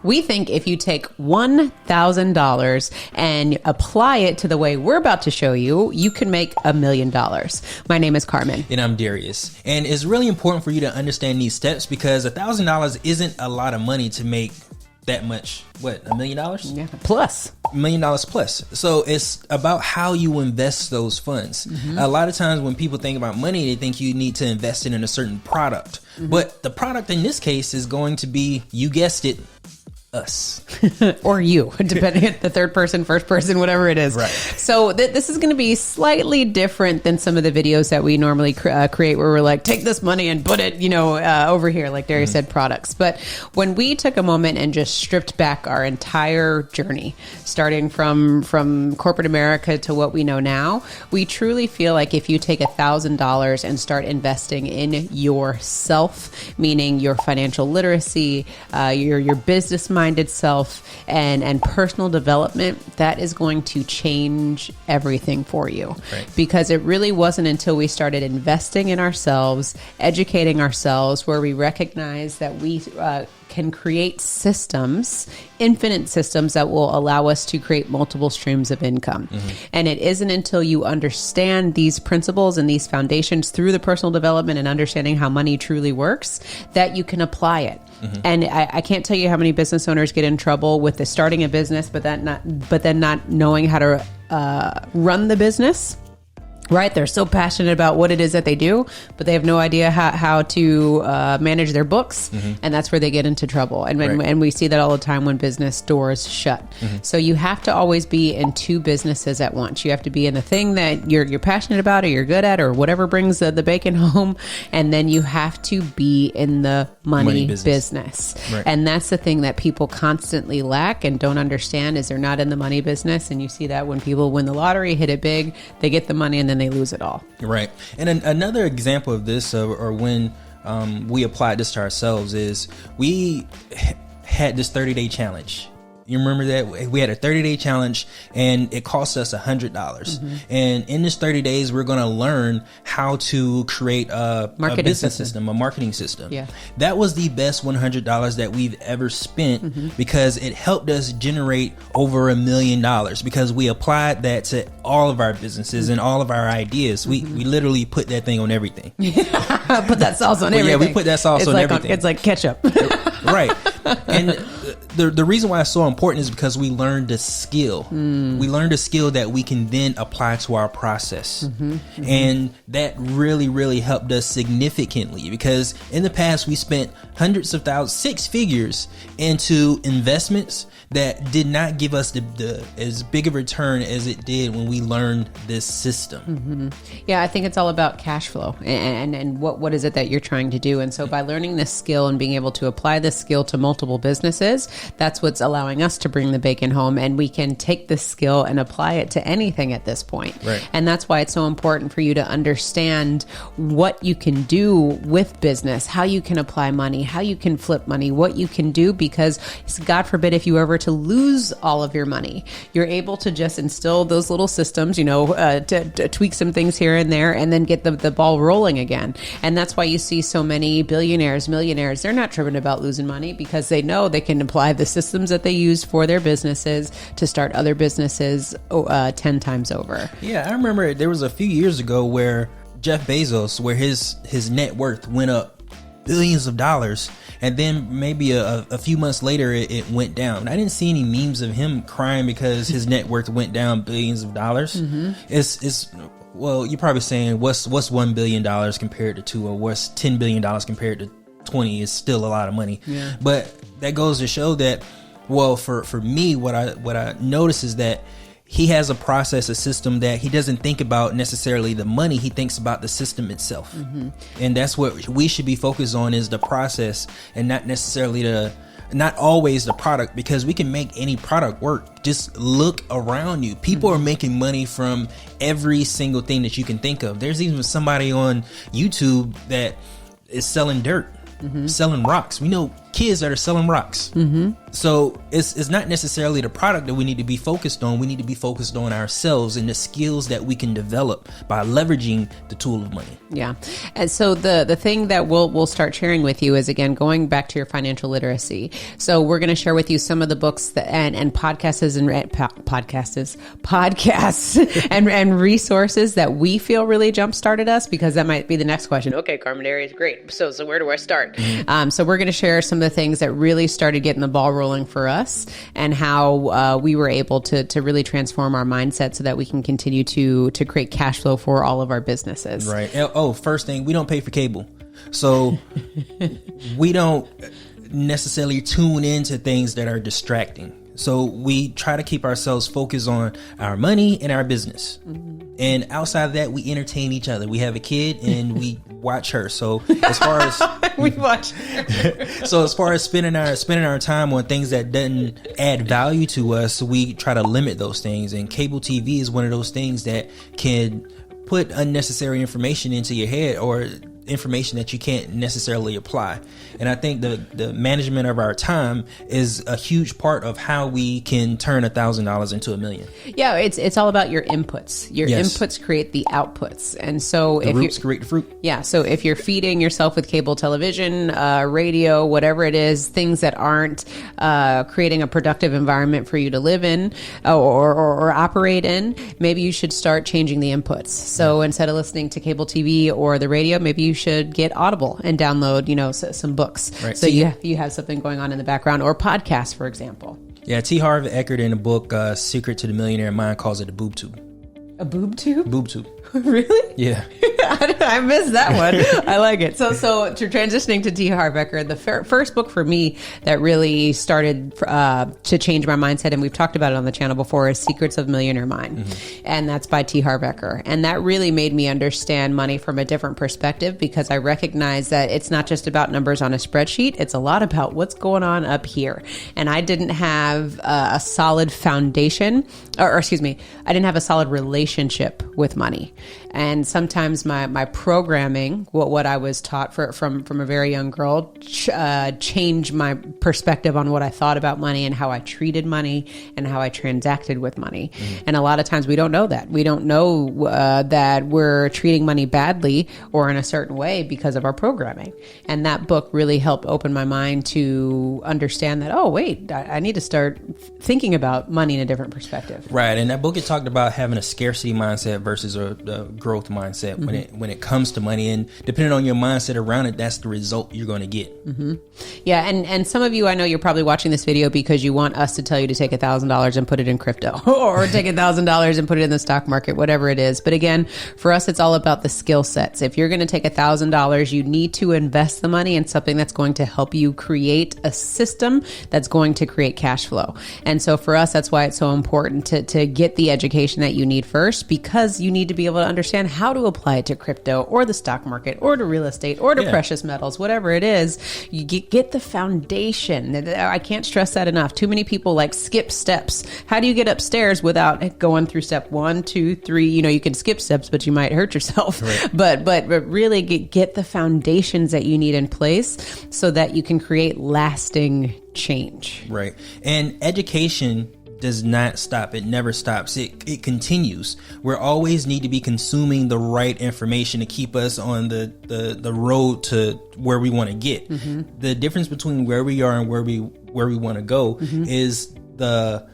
We think if you take $1,000 and apply it to the way we're about to show you, you can make $1 million. My name is Carmen. And I'm Darius. And it's really important for you to understand these steps because $1,000 isn't a lot of money to make that much. What, $1 million? Yeah, plus. $1 million plus. So it's about how you invest those funds. A lot of times when people think about money, they think you need to invest it in a certain product. But the product in this case is going to be, you guessed it, us. Or you, depending on the third person, first person, whatever it is. Right. So this is going to be slightly different than some of the videos that we normally create where we're like, take this money and put it, over here, like Darius said, products. But when we took a moment and just stripped back our entire journey, starting from corporate America to what we know now, we truly feel like if you take $1,000 and start investing in yourself, meaning your financial literacy, your business minded self and personal development, that is going to change everything for you. Right. Because it really wasn't until we started investing in ourselves, educating ourselves, where we recognize that we can create systems, infinite systems that will allow us to create multiple streams of income. And it isn't until you understand these principles and these foundations through the personal development and understanding how money truly works that you can apply it. And I can't tell you how many business owners get in trouble with the starting a business, but then not knowing how to run the business. Right? They're so passionate about what it is that they do, but they have no idea how to manage their books. And that's where they get into trouble. And we see that all the time when business doors shut. So you have to always be in two businesses at once. You have to be in the thing that you're passionate about or you're good at or whatever brings the bacon home. And then you have to be in the money business. Right. And that's the thing that people constantly lack and don't understand is they're not in the money business. And you see that when people win the lottery, hit it big, they get the money and then they lose it all. Right. And another example of this, or when we applied this to ourselves, is we had this 30-day challenge. You remember that? We had a 30-day challenge and it cost us $100. And in this 30 days, we're going to learn how to create a business system, a marketing system. Yeah. That was the best $100 that we've ever spent because it helped us generate over $1 million because we applied that to all of our businesses and all of our ideas. We literally put that thing on everything. Put that sauce on everything. Yeah, we put that sauce on everything. It's like ketchup. Right. And the reason why it's so important is because we learned a skill. We learned a skill that we can then apply to our process. And that really, really helped us significantly because in the past we spent hundreds of thousands, six figures into investments that did not give us the as big a return as it did when we learned this system. Yeah, I think it's all about cash flow and what is it that you're trying to do. And so by learning this skill and being able to apply this skill to multiple businesses, that's what's allowing us to bring the bacon home. And we can take this skill and apply it to anything at this point. Right. And that's why it's so important for you to understand what you can do with business, how you can apply money, how you can flip money, what you can do, because God forbid if you ever to lose all of your money, you're able to just instill those little systems, to tweak some things here and there and then get the ball rolling again. And that's why you see so many billionaires, millionaires, they're not tripping about losing money because they know they can apply the systems that they use for their businesses to start other businesses 10 times over. Yeah, I remember there was a few years ago where Jeff Bezos, where his net worth went up billions of dollars, and then maybe a few months later it went down. I didn't see any memes of him crying because his net worth went down billions of dollars. It's well, you're probably saying what's $1 billion compared to 2, or what's $10 billion compared to 20 is still a lot of money. Yeah. But that goes to show that, well, for me, what I notice is that he has a process, a system that he doesn't think about necessarily the money. He thinks about the system itself. And that's what we should be focused on, is the process and not necessarily not always the product, because we can make any product work. Just look around you. People are making money from every single thing that you can think of. There's even somebody on YouTube that is selling dirt, selling rocks. We know kids that are selling rocks. So it's not necessarily the product that we need to be focused on. We need to be focused on ourselves and the skills that we can develop by leveraging the tool of money. Yeah. And so the thing that we'll start sharing with you is, again, going back to your financial literacy. So we're going to share with you some of the books that, and podcasts and resources that we feel really jump started us, because that might be the next question. Okay, Carmen, Darius, great. So where do I start? So we're going to share some of the things that really started getting the ball rolling for us, and how we were able to really transform our mindset so that we can continue to create cash flow for all of our businesses. Right. Oh, first thing, we don't pay for cable. So we don't necessarily tune into things that are distracting. So we try to keep ourselves focused on our money and our business. And outside of that, we entertain each other. We have a kid and we watch her. So as far as we watch her. So as far as spending our time on things that doesn't add value to us, we try to limit those things. And cable TV is one of those things that can put unnecessary information into your head, or information that you can't necessarily apply. And I think the management of our time is a huge part of how we can turn $1,000 into $1 million. Yeah, it's all about your inputs. Your inputs create the outputs. And so the roots create the fruit. Yeah, so if you're feeding yourself with cable television, radio, whatever it is, things that aren't creating a productive environment for you to live in or operate in, maybe you should start changing the inputs. So instead of listening to cable TV or the radio, maybe you should get Audible and download, some books. Right. So you have something going on in the background, or podcasts, for example. Yeah, Harv Eker in the book Secret to the Millionaire Mind calls it a boob tube. A boob tube? Boob tube. Really? Yeah. I missed that one. I like it. So to transitioning to Harv Eker, the first book for me that really started to change my mindset, and we've talked about it on the channel before, is Secrets of Millionaire Mind. And that's by Harv Eker. And that really made me understand money from a different perspective, because I recognize that it's not just about numbers on a spreadsheet. It's a lot about what's going on up here. And I didn't have a solid foundation, or excuse me, I didn't have a solid relationship with money. And sometimes my programming, what I was taught from a very young girl, changed my perspective on what I thought about money and how I treated money and how I transacted with money. And a lot of times we don't know that. We don't know that we're treating money badly or in a certain way because of our programming. And that book really helped open my mind to understand that, oh, wait, I need to start thinking about money in a different perspective. Right. And that book, it talked about having a scarcity mindset versus a growth mindset when it comes to money, and depending on your mindset around it, that's the result you're going to get. Yeah, and some of you, I know you're probably watching this video because you want us to tell you to take $1,000 and put it in crypto, or take $1,000 and put it in the stock market, whatever it is. But again, for us, it's all about the skill sets. If you're going to take $1,000, you need to invest the money in something that's going to help you create a system that's going to create cash flow. And so for us, that's why it's so important to get the education that you need first, because you need to be able to understand how to apply it to crypto or the stock market or to real estate or to precious metals, whatever it is. You get the foundation. I can't stress that enough. Too many people skip steps. How do you get upstairs without going through step 1, 2, 3? You can skip steps, but you might hurt yourself. Right. But really get the foundations that you need in place so that you can create lasting change. Right. And education does not stop. It never stops. It continues. We always need to be consuming the right information to keep us on the road to where we want to get. The difference between where we are and where we want to go is the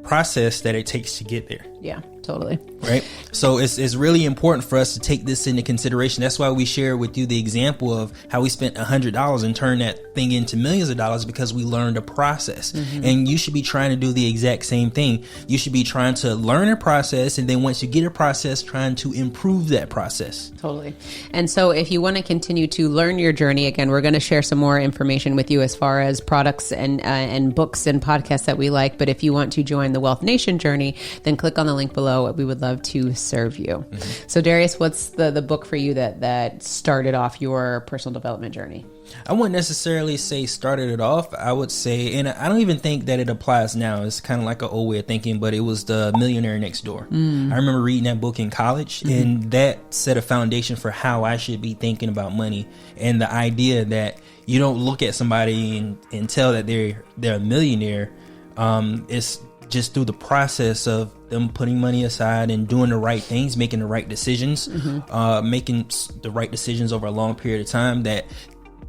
process that it takes to get there. Yeah, totally. Right. So it's really important for us to take this into consideration. That's why we share with you the example of how we spent $100 and turned that thing into millions of dollars, because we learned a process. And you should be trying to do the exact same thing. You should be trying to learn a process, and then once you get a process, trying to improve that process. Totally. And so if you want to continue to learn your journey, again, we're going to share some more information with you as far as products and books and podcasts that we like. But if you want to join the Wealth Nation journey, then click on the link below. We would love to serve you. So Darius, what's the book for you that started off your personal development journey? I wouldn't necessarily say started it off. I would say, and I don't even think that it applies now. It's kind of like an old way of thinking, but it was the Millionaire Next Door. I remember reading that book in college, and that set a foundation for how I should be thinking about money, and the idea that you don't look at somebody and tell that they're a millionaire. It's just through the process of them putting money aside and doing the right things, making the right decisions, making the right decisions over a long period of time, that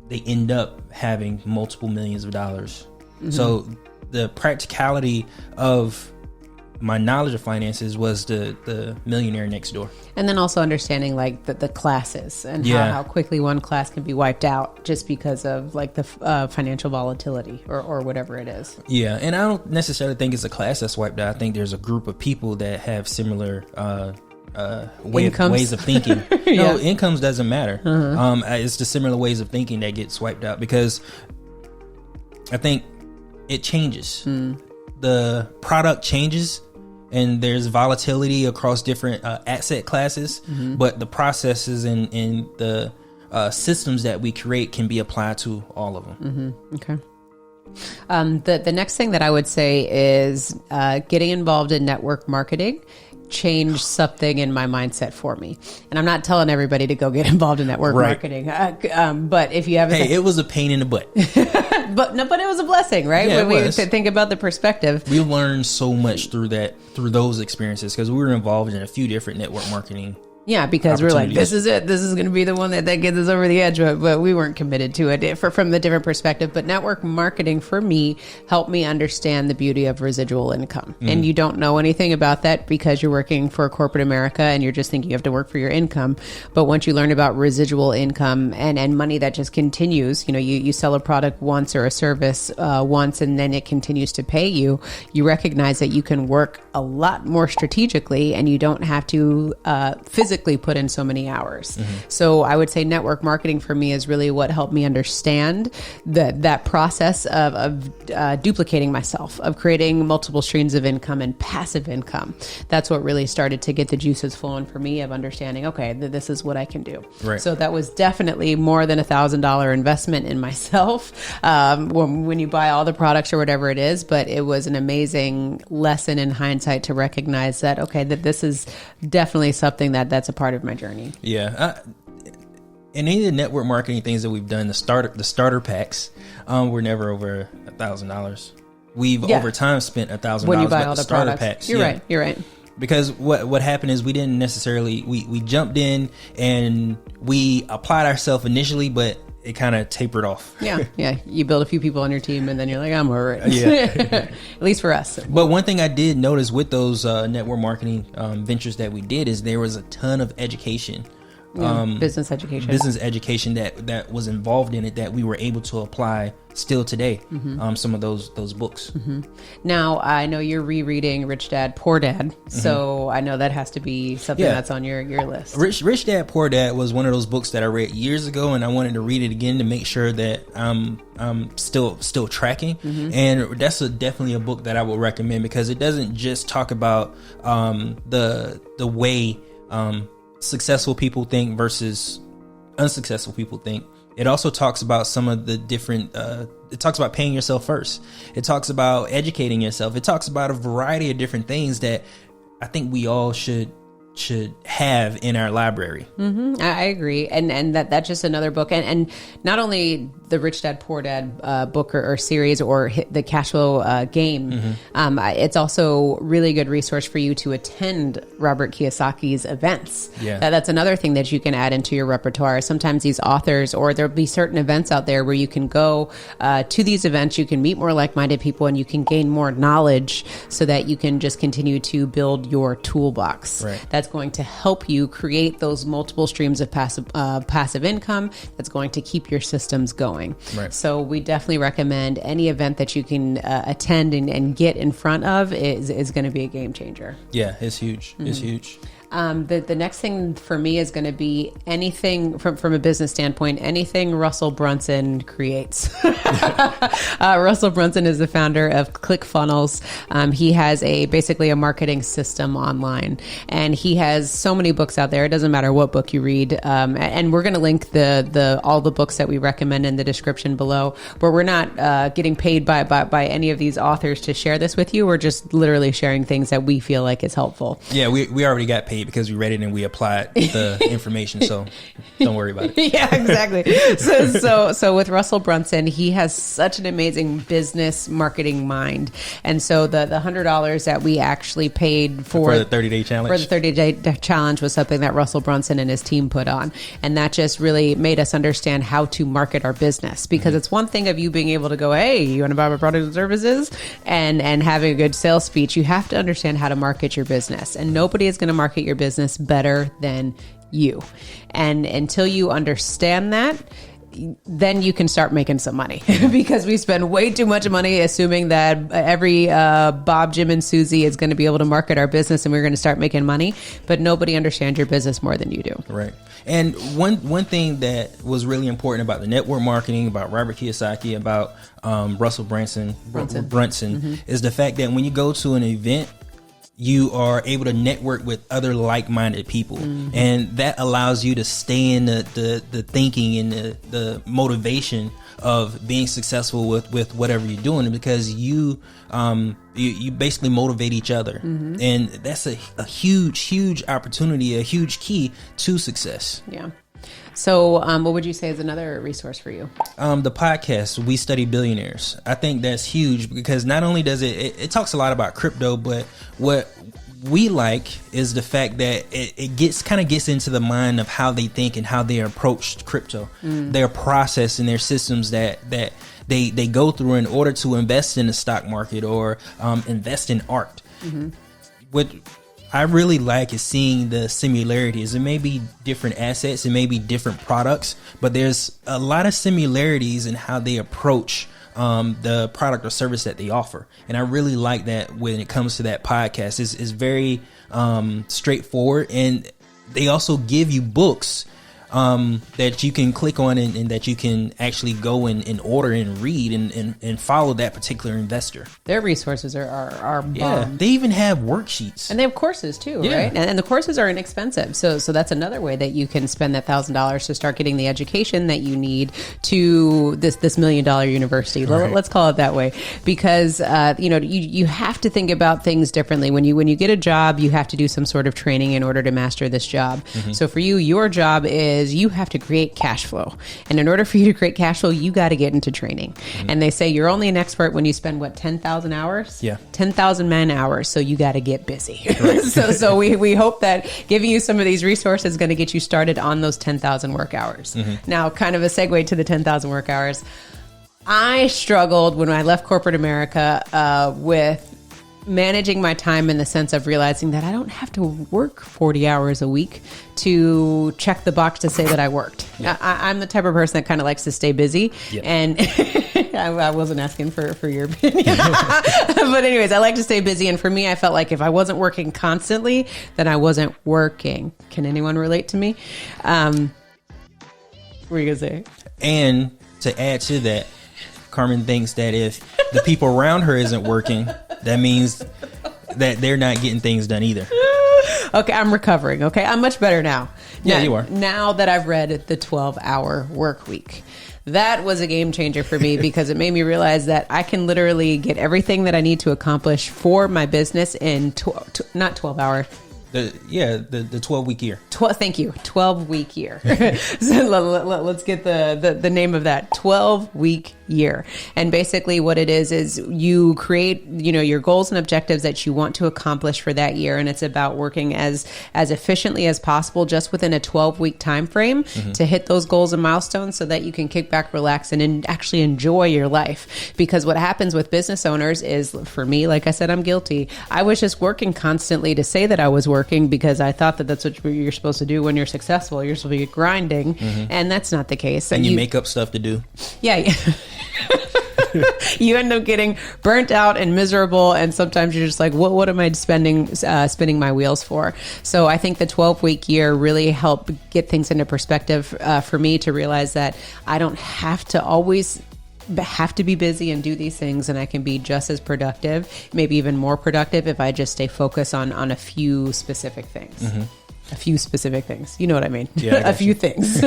they end up having multiple millions of dollars. So the practicality of my knowledge of finances was the millionaire next door. And then also understanding like the classes and how quickly one class can be wiped out just because of like the financial volatility or whatever it is. Yeah. And I don't necessarily think it's a class that's wiped out. I think there's a group of people that have similar ways of thinking. No, incomes doesn't matter. It's the similar ways of thinking that gets wiped out, because I think it changes. The product changes, and there's volatility across different asset classes, but the processes and the systems that we create can be applied to all of them. Okay. The next thing that I would say is getting involved in network marketing changed something in my mindset for me. And I'm not telling everybody to go get involved in network marketing. But if you haven't... Hey, it was a pain in the butt. But it was a blessing, right? Yeah, when we think about the perspective. We learned so much through those experiences, because we were involved in a few different network marketing. Yeah, because we're like, this is it. This is going to be the one that gets us over the edge. But we weren't committed to it from the different perspective. But network marketing for me helped me understand the beauty of residual income. And you don't know anything about that because you're working for corporate America and you're just thinking you have to work for your income. But once you learn about residual income and money that just continues, you sell a product once or a service once, and then it continues to pay you, you recognize that you can work a lot more strategically and you don't have to physically put in so many hours. So I would say network marketing for me is really what helped me understand that process of duplicating myself, of creating multiple streams of income and passive income. That's what really started to get the juices flowing for me of understanding, okay, this is what I can do. Right. So that was definitely more than $1,000 investment in myself when you buy all the products or whatever it is. But it was an amazing lesson in hindsight to recognize that, okay, that this is definitely something that's a part of my journey. Yeah. And any of the network marketing things that we've done, the starter packs, were never over $1,000. We've over time spent $1,000 when you buy all the starter products. packs. You're right. Because what happened is we didn't necessarily, we jumped in and we applied ourselves initially, but it kind of tapered off. Yeah. You build a few people on your team and then you're like, I'm all right. At least for us. But one thing I did notice with those network marketing ventures that we did is there was a ton of education. Business education that was involved in it that we were able to apply still today. Some of those books. Now I know you're rereading Rich Dad Poor Dad, so I know that has to be something that's on your list. Rich Dad Poor Dad was one of those books that I read years ago, and I wanted to read it again to make sure that I'm still tracking. And that's definitely a book that I would recommend, because it doesn't just talk about the way successful people think versus unsuccessful people think. It also talks about some of the different, it talks about paying yourself first. It talks about educating yourself. It talks about a variety of different things that I think we all should have in our library. I agree. And that's just another book. And not only the Rich Dad Poor Dad book or series or the cash flow game, it's also really good resource for you to attend Robert Kiyosaki's events. That's another thing that you can add into your repertoire. Sometimes these authors, or there'll be certain events out there where you can go to these events, you can meet more like-minded people, and you can gain more knowledge so that you can just continue to build your toolbox. That's going to help you create those multiple streams of passive income that's going to keep your systems going. So we definitely recommend any event that you can attend and get in front of is going to be a game changer. Yeah, it's huge. It's huge. The next thing for me is going to be anything from a business standpoint, anything Russell Brunson creates. Russell Brunson is the founder of ClickFunnels. He has basically a marketing system online, and he has so many books out there. It doesn't matter what book you read. And we're going to link all the books that we recommend in the description below, but we're not getting paid by any of these authors to share this with you. We're just literally sharing things that we feel like is helpful. Yeah, we already got paid paid because we read it and we applied the information. So don't worry about it. Yeah, exactly. So with Russell Brunson, he has such an amazing business marketing mind. And so the $100 that we actually paid for the 30-day challenge. For the 30-day challenge was something that Russell Brunson and his team put on. And that just really made us understand how to market our business. Because it's one thing of you being able to go, hey, you want to buy my products and services? And having a good sales speech. You have to understand how to market your business. And nobody is going to market your business better than you. And until you understand that, then you can start making some money because we spend way too much money assuming that every Bob, Jim, and Susie is going to be able to market our business and we're going to start making money. But nobody understands your business more than you do. Right. And one thing that was really important about the network marketing, about Robert Kiyosaki, about Russell Brunson is the fact that when you go to an event, you are able to network with other like-minded people. And that allows you to stay in the thinking and the motivation of being successful with whatever you're doing, because you basically motivate each other. And that's a huge opportunity, a huge key to success. Yeah. So what would you say is another resource for you? The podcast, We Study Billionaires. I think that's huge because not only does it talks a lot about crypto, but what we like is the fact that it gets into the mind of how they think and how they approach crypto, their process and their systems that they go through in order to invest in the stock market or invest in art. What I really like is seeing the similarities. It may be different assets, it may be different products, but there's a lot of similarities in how they approach the product or service that they offer. And I really like that when it comes to that podcast. It's very straightforward, and they also give you books that you can click on and that you can actually go and order and read and follow that particular investor. Their resources are bomb. Yeah, they even have worksheets. And they have courses too, right? And the courses are inexpensive. So that's another way that you can spend that $1,000 to start getting the education that you need to this $1 million university. Right. Let's call it that way. Because you have to think about things differently. When you get a job, you have to do some sort of training in order to master this job. So for you, your job is you have to create cash flow. And in order for you to create cash flow, you got to get into training. And they say you're only an expert when you spend 10,000 hours? Yeah. 10,000 man hours. So you got to get busy. Right. so we hope that giving you some of these resources is going to get you started on those 10,000 work hours. Now, kind of a segue to the 10,000 work hours. I struggled when I left corporate America with managing my time in the sense of realizing that I don't have to work 40 hours a week to check the box to say that I worked. Yeah. I'm the type of person that kind of likes to stay busy. Yep. And I wasn't asking for your opinion. But anyways, I like to stay busy. And for me, I felt like if I wasn't working constantly, then I wasn't working. Can anyone relate to me? What were you going to say? And to add to that, Carmen thinks that if the people around her isn't working, that means that they're not getting things done either. Okay, I'm recovering. Okay, I'm much better now. Yeah, you are. Now that I've read the 12-hour work week. That was a game changer for me because it made me realize that I can literally get everything that I need to accomplish for my business in not 12 hours. The 12-week year. Thank you. 12-week year. So let's get the name of that. 12-week year. And basically what it is you create, your goals and objectives that you want to accomplish for that year. And it's about working as efficiently as possible just within a 12-week time frame to hit those goals and milestones so that you can kick back, relax, and actually enjoy your life. Because what happens with business owners is, for me, like I said, I'm guilty. I was just working constantly to say that I was working because I thought that that's what you're supposed to do when you're successful. You're supposed to be grinding. And that's not the case. And you make up stuff to do. Yeah. You end up getting burnt out and miserable, and sometimes you're just like, what am I spinning my wheels for? So I think the 12-week year really helped get things into perspective for me to realize that I don't have to always have to be busy and do these things, and I can be just as productive, maybe even more productive if I just stay focused on a few specific things. A few specific things. You know what I mean? Yeah, a few things.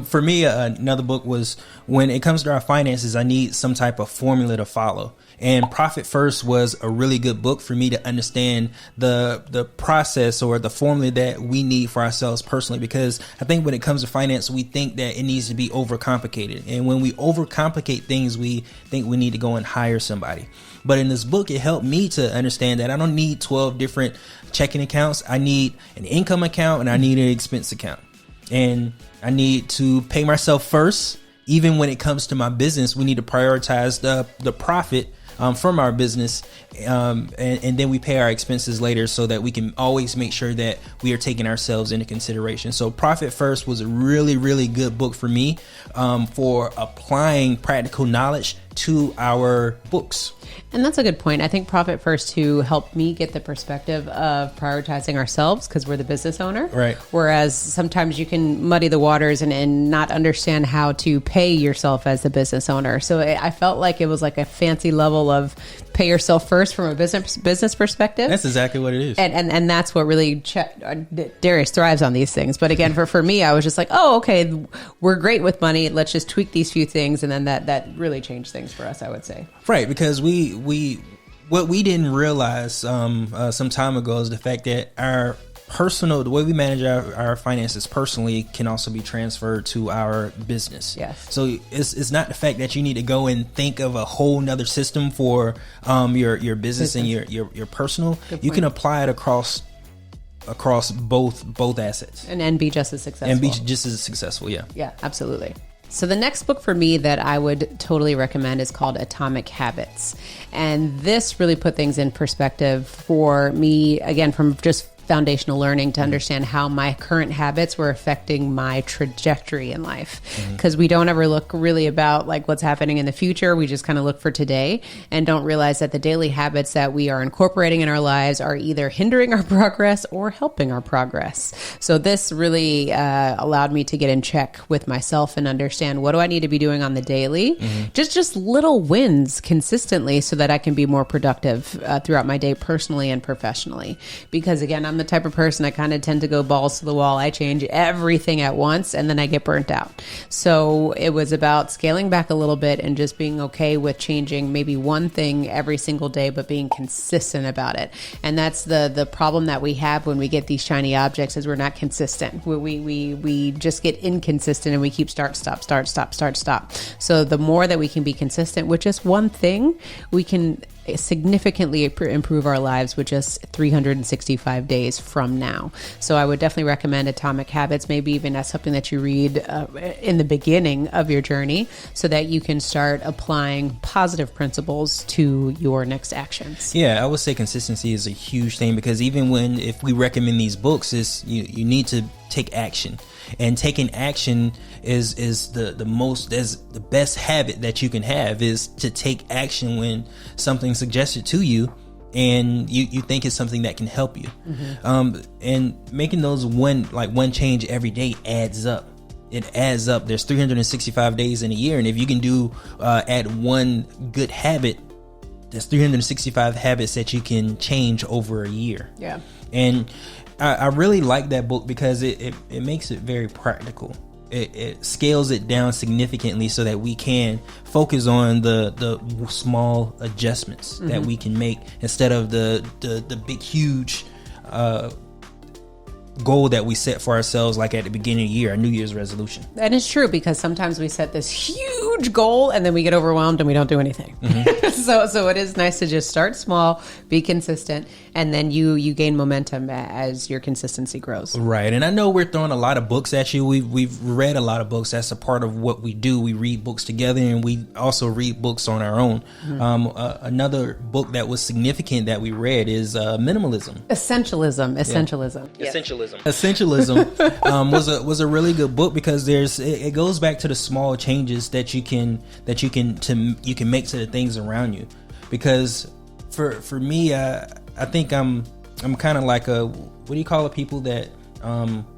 For me, another book was, when it comes to our finances, I need some type of formula to follow. And Profit First was a really good book for me to understand the process or the formula that we need for ourselves personally. Because I think when it comes to finance, we think that it needs to be overcomplicated. And when we overcomplicate things, we think we need to go and hire somebody. But in this book, it helped me to understand that I don't need 12 different checking accounts. I need an income account and I need an expense account. And I need to pay myself first. Even when it comes to my business, we need to prioritize the profit from our business, and then we pay our expenses later, so that we can always make sure that we are taking ourselves into consideration. So Profit First was a really, really good book for me for applying practical knowledge to our books. And that's a good point. I think Profit First too helped me get the perspective of prioritizing ourselves, because we're the business owner. Right. Whereas sometimes you can muddy the waters and not understand how to pay yourself as the business owner. So I felt like it was like a fancy level of pay yourself first from a business perspective. That's exactly what it is. And that's what really Darius thrives on these things. But again, for me, I was just like, oh, okay, we're great with money. Let's just tweak these few things. And then that really changed things for us, I would say. Right. Because what we didn't realize some time ago is the fact that the way we manage our finances personally can also be transferred to our business. Yes. So it's not the fact that you need to go and think of a whole nother system for your business and your personal. You can apply it across both assets and be just as successful. And be just as successful. Yeah. Yeah, absolutely. So the next book for me that I would totally recommend is called Atomic Habits. And this really put things in perspective for me, again, from just foundational learning to understand how my current habits were affecting my trajectory in life. Because we don't ever look really about like what's happening in the future. We just kind of look for today and don't realize that the daily habits that we are incorporating in our lives are either hindering our progress or helping our progress. So this really allowed me to get in check with myself and understand, what do I need to be doing on the daily? Just little wins consistently, so that I can be more productive throughout my day, personally and professionally. Because again, I'm the type of person, I kind of tend to go balls to the wall. I change everything at once and then I get burnt out. So it was about scaling back a little bit and just being okay with changing maybe one thing every single day, but being consistent about it. And that's the problem that we have when we get these shiny objects, is we're not consistent. We just get inconsistent and we keep start, stop. So the more that we can be consistent with just one thing, we can significantly improve our lives with just 365 days from now. So I would definitely recommend Atomic Habits, maybe even as something that you read in the beginning of your journey, so that you can start applying positive principles to your next actions. Yeah, I would say consistency is a huge thing, because even if we recommend these books, you need to take action. And taking action is the best habit that you can have, is to take action when something's suggested to you and you think it's something that can help you. And making those one change every day adds up. It adds up. There's 365 days in a year, and if you can add one good habit, there's 365 habits that you can change over a year. Yeah. And I really like that book because it makes it very practical. It scales it down significantly so that we can focus on the small adjustments that we can make, instead of the big, huge goal that we set for ourselves, like at the beginning of the year, our New Year's resolution. And it's true, because sometimes we set this huge goal and then we get overwhelmed and we don't do anything. So it is nice to just start small, be consistent, and then you gain momentum as your consistency grows. Right. And I know we're throwing a lot of books at you. We've read a lot of books. That's a part of what we do. We read books together, and we also read books on our own. Another book that was significant that we read is Minimalism. Essentialism. Yeah. Essentialism was a really good book, because it goes back to the small changes that you can make to the things around you. Because for me, I think I'm kind of like what do you call it, people that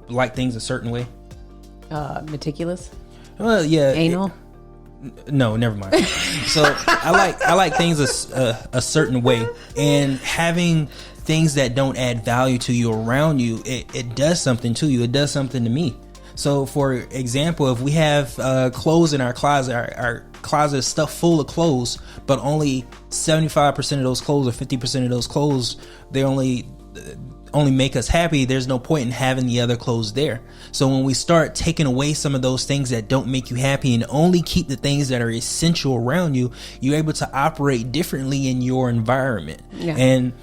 like things a certain way? Meticulous. Well, yeah. Anal. No, never mind. So I like things a certain way, and having things that don't add value to you around you, it does something to you. It does something to me. So for example, if we have clothes in our closet, our closet is stuffed full of clothes, but only 75% of those clothes or 50% of those clothes, they only make us happy, there's no point in having the other clothes there. So when we start taking away some of those things that don't make you happy and only keep the things that are essential around you, you're able to operate differently in your environment. Yeah. And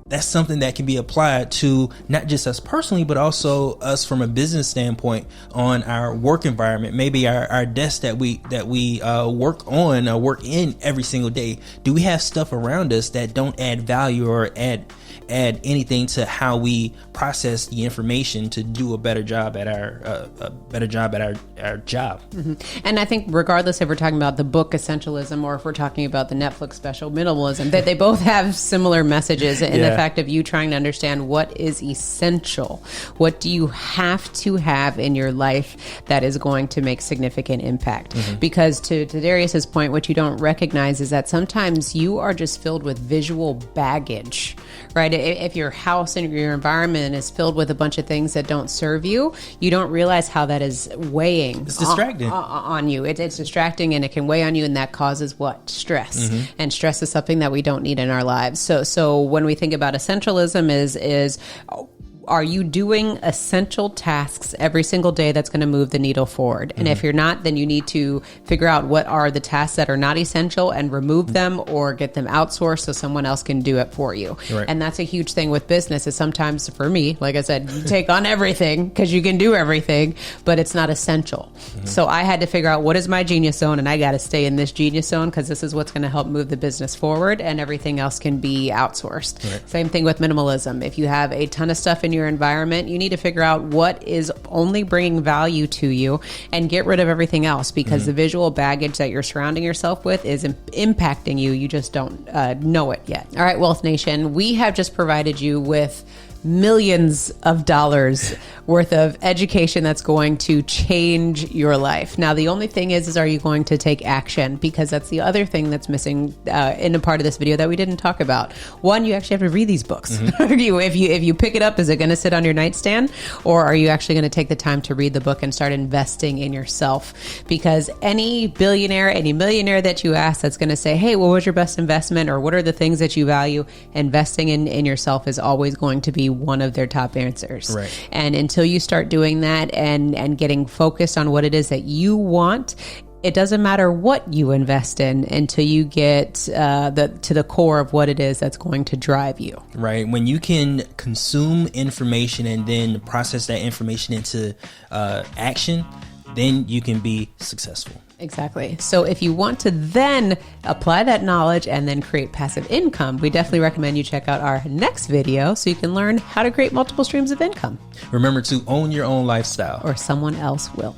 that's something that can be applied to not just us personally, but also us from a business standpoint on our work environment. Maybe our desk that we work on or work in every single day. Do we have stuff around us that don't add value or add anything to how we process the information to do a better job at our job? Mm-hmm. And I think regardless if we're talking about the book Essentialism or if we're talking about the Netflix special Minimalism, that they both have similar messages in the fact of you trying to understand what is essential. What do you have to have in your life that is going to make significant impact? Mm-hmm. Because to Darius's point, what you don't recognize is that sometimes you are just filled with visual baggage, right? If your house and your environment is filled with a bunch of things that don't serve you, you don't realize how that is weighing. It's distracting on you. It's distracting, and it can weigh on you, and that causes what? Stress. Mm-hmm. And stress is something that we don't need in our lives. So when we think about essentialism is are you doing essential tasks every single day that's going to move the needle forward? And if you're not, then you need to figure out what are the tasks that are not essential and remove them or get them outsourced so someone else can do it for you. Right. And that's a huge thing with business is sometimes for me, like I said, you take on everything because you can do everything, but it's not essential. Mm-hmm. So I had to figure out what is my genius zone, and I got to stay in this genius zone because this is what's going to help move the business forward, and everything else can be outsourced. Right. Same thing with minimalism. If you have a ton of stuff in your environment, you need to figure out what is only bringing value to you and get rid of everything else, because the visual baggage that you're surrounding yourself with is impacting you. You just don't know it yet. All right, Wealth Nation, we have just provided you with millions of dollars worth of education that's going to change your life. Now, the only thing is are you going to take action? Because that's the other thing that's missing in a part of this video that we didn't talk about. One, you actually have to read these books. Mm-hmm. If you pick it up, is it going to sit on your nightstand, or are you actually going to take the time to read the book and start investing in yourself? Because any billionaire, any millionaire that you ask that's going to say, hey, what was your best investment, or what are the things that you value? Investing in yourself is always going to be one of their top answers. Right. And until you start doing that and getting focused on what it is that you want, it doesn't matter what you invest in until you get to the core of what it is that's going to drive you. Right. When you can consume information and then process that information into action, then you can be successful. Exactly. So if you want to then apply that knowledge and then create passive income, we definitely recommend you check out our next video so you can learn how to create multiple streams of income. Remember to own your own lifestyle, or someone else will.